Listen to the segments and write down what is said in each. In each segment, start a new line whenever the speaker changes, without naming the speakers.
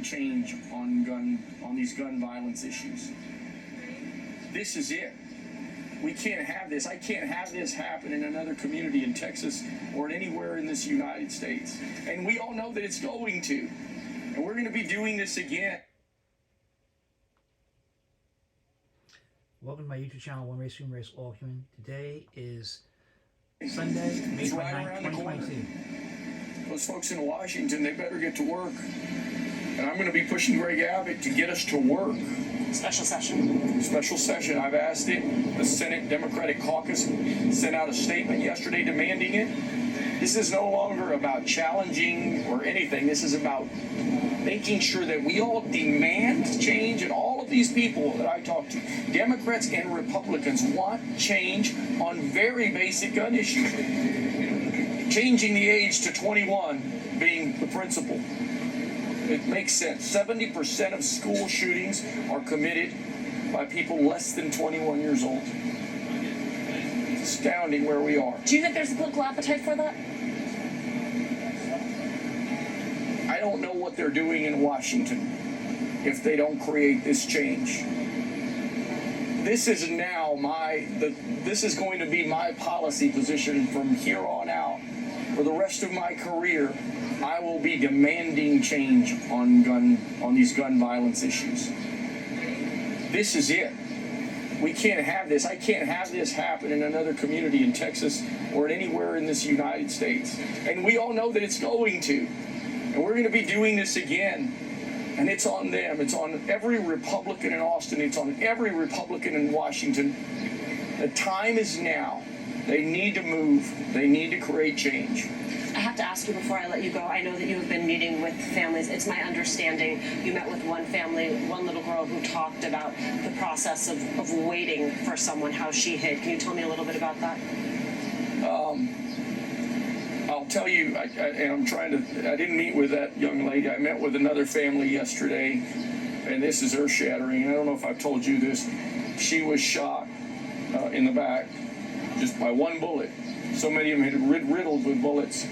demanding change on these gun violence issues. This is it. We can't have this. I can't have this happen in another community in Texas or anywhere in this United States. And we all know that it's going to. And we're going to be doing this again.
Welcome to my YouTube channel, One Race, Human Race, All Human. Today is Sunday, May 29th, 2022.
Those folks in Washington, they better get to work. And I'm going to be pushing Greg Abbott to get us to work.
Special session.
Special session. I've asked it. The Senate Democratic Caucus sent out a statement yesterday demanding it. This is no longer about challenging or anything. This is about making sure that we all demand change, and all of these people that I talk to, Democrats and Republicans, want change on very basic gun issues. Changing the age to 21 being the principle. It makes sense. 70% of school shootings are committed by people less than 21 years old. It's astounding where we are.
Do you think there's a political appetite for that?
I don't know what they're doing in Washington if they don't create this change. This is now this is going to be my policy position from here on out. For the rest of my career, I will be demanding change on these gun violence issues. This is it. We can't have this. I can't have this happen in another community in Texas or anywhere in this United States. And we all know that it's going to. And we're going to be doing this again. And it's on them. It's on every Republican in Austin. It's on every Republican in Washington. The time is now. They need to move. They need to create change.
I have to ask you before I let you go. I know that you have been meeting with families. It's my understanding you met with one family, one little girl who talked about the process of waiting for someone, how she hid. Can you tell me a little bit about that?
I'll tell you, I didn't meet with that young lady. I met with another family yesterday, and this is earth-shattering. I don't know if I've told you this. She was shot in the back just by one bullet. So many of them had riddled with bullets,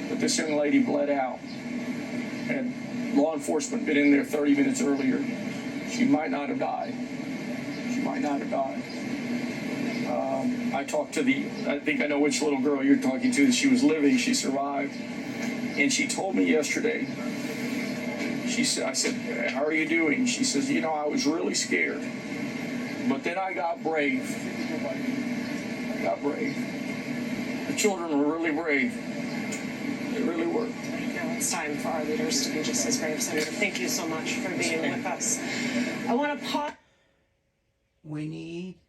but this young lady bled out. And law enforcement been in there 30 minutes earlier. She might not have died. She might not have died. I talked to I think I know which little girl you're talking to. She was living, she survived. And she told me yesterday, I said, how are you doing? She says, I was really scared. But then I got brave. I got brave. The children were really brave. They really were.
Now it's time for our leaders to be just as brave. Senator, thank you so much for being with us. I want to pause.
We need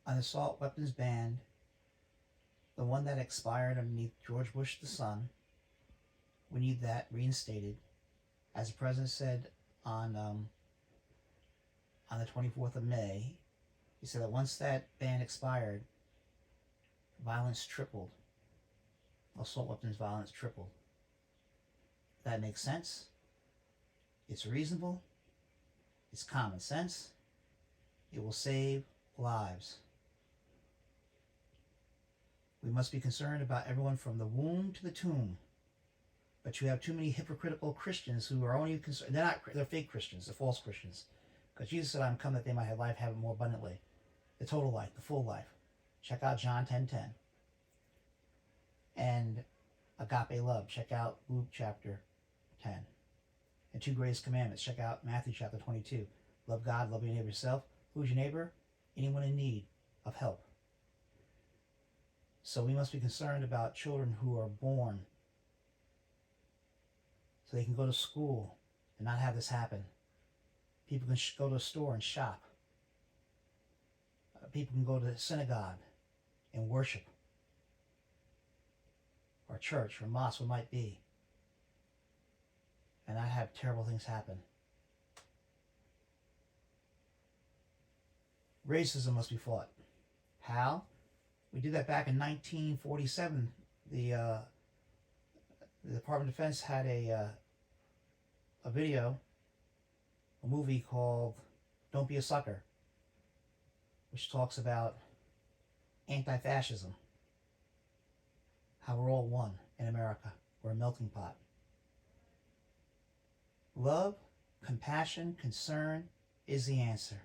an assault weapons ban, the one that expired underneath George Bush the son. We need that reinstated. As the president said on the 24th of May, he said that once that ban expired, violence tripled. Assault weapons violence tripled. That makes sense. It's reasonable. It's common sense. It will save lives. We must be concerned about everyone from the womb to the tomb. But you have too many hypocritical Christians who are only concerned. They're fake Christians. They're false Christians. Because Jesus said, I'm come that they might have life, have it more abundantly. The total life, the full life. Check out John 10:10. And agape love. Check out Luke chapter 10. And 2 greatest commandments. Check out Matthew chapter 22. Love God, love your neighbor yourself. Who's your neighbor? Anyone in need of help. So we must be concerned about children who are born so they can go to school and not have this happen. People can go to a store and shop. People can go to synagogue and worship, or church, or mosque, what it might be, and not have terrible things happen. Racism must be fought. How? We did that back in 1947. The Department of Defense had a video, a movie called Don't Be a Sucker, which talks about anti-fascism, how we're all one in America. We're a melting pot. Love, compassion, concern is the answer.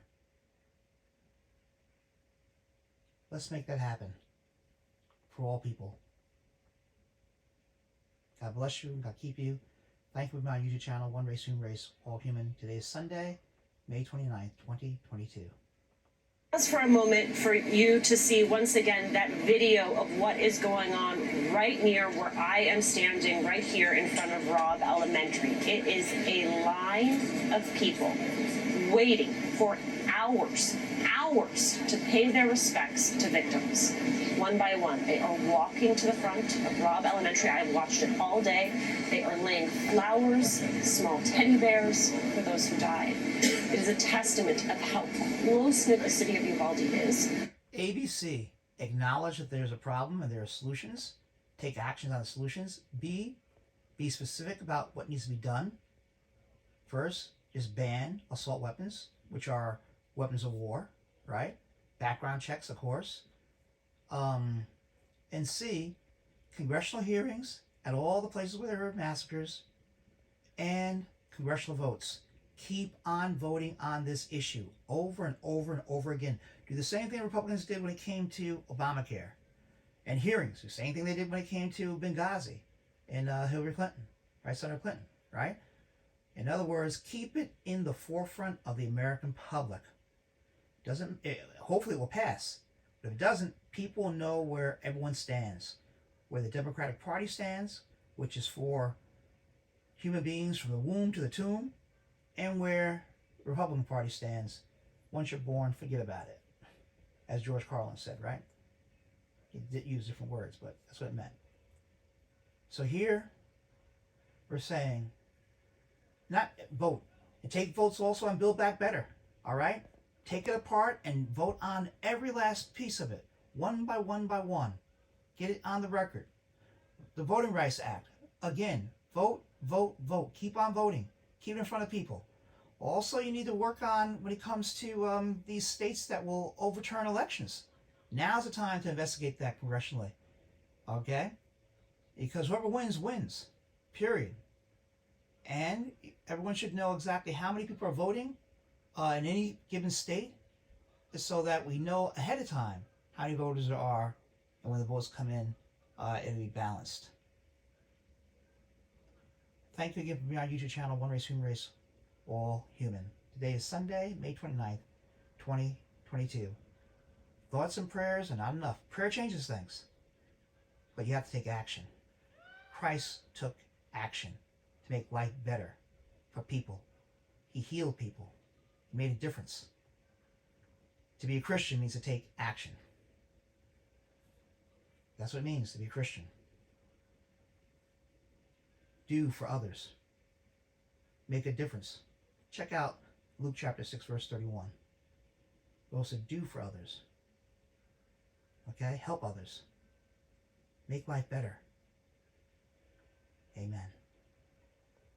Let's make that happen for all people. God bless you. God keep you. Thank you for my YouTube channel, One Race, Human Race, All Human. Today is Sunday, May 29th, 2022.
Pause for a moment for you to see once again that video of what is going on right near where I am standing right here in front of Robb Elementary. It is a line of people waiting for hours to pay their respects to victims. One by one, they are walking to the front of Robb Elementary. I have watched it all day. They are laying flowers, small teddy bears for those who died. It is a testament of how close-knit the city of Uvalde is.
ABC, acknowledge that there's a problem and there are solutions. Take action on the solutions. B, be specific about what needs to be done. First, just ban assault weapons, which are weapons of war, right? Background checks, of course. And C, congressional hearings at all the places where there were massacres and congressional votes. Keep on voting on this issue over and over and over again. Do the same thing Republicans did when it came to Obamacare and hearings. The same thing they did when it came to Benghazi and Hillary Clinton, right? Senator Clinton, right? In other words, keep it in the forefront of the American public. Hopefully it will pass. But if it doesn't, people will know where everyone stands. Where the Democratic Party stands, which is for human beings from the womb to the tomb, and where the Republican Party stands. Once you're born, forget about it. As George Carlin said, right? He did use different words, but that's what it meant. So here, we're saying, not vote. And take votes also on Build Back Better, all right? Take it apart and vote on every last piece of it, one by one by one. Get it on the record. The Voting Rights Act, again, vote, vote, vote. Keep on voting. Keep it in front of people. Also, you need to work on when it comes to these states that will overturn elections. Now's the time to investigate that congressionally, okay? Because whoever wins, wins, period. And everyone should know exactly how many people are voting in any given state so that we know ahead of time how many voters there are, and when the votes come in, it'll be balanced. Thank you again for being on our YouTube channel, One Race, Human Race, All Human. Today is Sunday, May 29th, 2022. Thoughts and prayers are not enough. Prayer changes things, but you have to take action. Christ took action to make life better for people. He healed people. He made a difference. To be a Christian means to take action. That's what it means to be a Christian. Do for others. Make a difference. Check out Luke chapter 6, verse 31. It also do for others. Okay? Help others. Make life better. Amen.